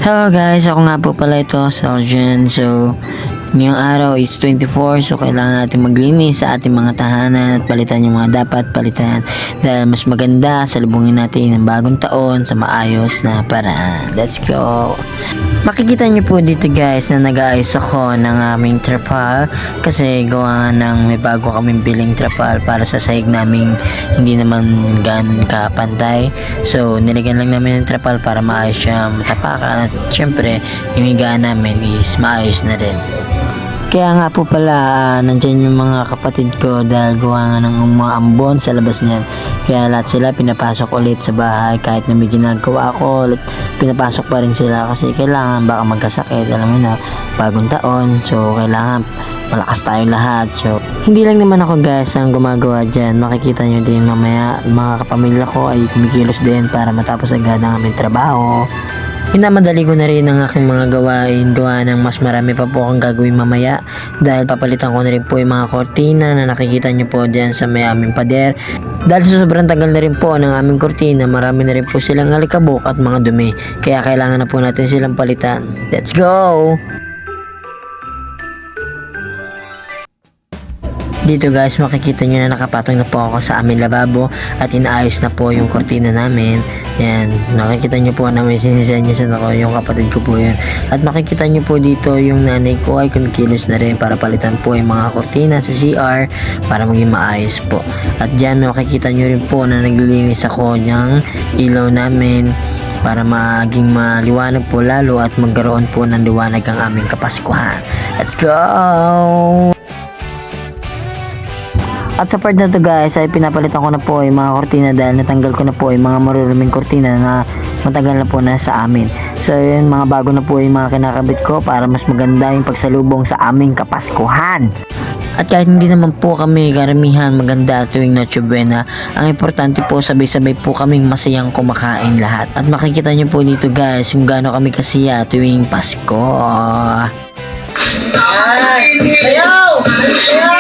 Hello guys, ako nga po pala ito sa Arjen. So, ngayong araw is 24, so kailangan natin maglinis sa ating mga tahanan at palitan yung mga dapat palitan dahil mas maganda salubungin natin ang bagong taon sa maayos na paraan. Let's go! Makikita nyo po dito guys na nag-aayos ako ng aming trapal kasi gawa ng may bago kaming biling trapal para sa sahig naming hindi naman ganun kapantay. So nilagyan lang namin ng trapal para maayos siya matapakan at syempre yung higaan namin is maayos na rin. Kaya nga po pala, nandyan yung mga kapatid ko dahil gawa nga ng umaambon sa labas niyan. Kaya lahat sila pinapasok ulit sa bahay kahit na may ginagawa ako ulit. Pinapasok pa rin sila kasi kailangan baka magkasakit. Alam mo na, bagong taon. So, kailangan malakas tayong lahat. So, hindi lang naman ako guys ang gumagawa dyan. Makikita nyo din mamaya, mga kapamilya ko ay kumikilos din para matapos agad ang aming trabaho. Minamadali ko na rin ang aking mga gawain, gawa ng mas marami pa po akong gagawin mamaya dahil papalitan ko na rin po yung mga kortina na nakikita nyo po dyan sa may aming pader. Dahil sa sobrang tagal na rin po ng aming kortina, marami na rin po silang alikabok at mga dumi, kaya kailangan na po natin silang palitan. Let's go! Dito guys, makikita nyo na nakapatong na po ako sa aming lababo at inaayos na po yung kortina namin. Yan, nakikita nyo po na may sinisenyasan ako, yung kapatid ko po yun. At makikita nyo po dito yung nanay ko ay kumikilos na rin para palitan po yung mga kortina sa CR para maging maayos po. At dyan makikita nyo rin po na naglilinis ako ng ilaw namin para maging maliwanag po lalo at magkaroon po ng liwanag ang aming Kapaskuhan. Let's go! At sa part na to guys ay pinapalitan ko na po yung mga kortina dahil natanggal ko na po yung mga maruruming kortina na matagal na po na sa amin. So yun, mga bago na po yung mga kinakabit ko para mas maganda yung pagsalubong sa aming Kapaskuhan. At kahit hindi naman po kami karamihan maganda tuwing Noche Buena, ang importante po sabay-sabay po kaming masayang kumakain lahat. At makikita nyo po dito guys kung gaano kami kasiya tuwing Pasko. Ayaw! Ayaw! Ayaw!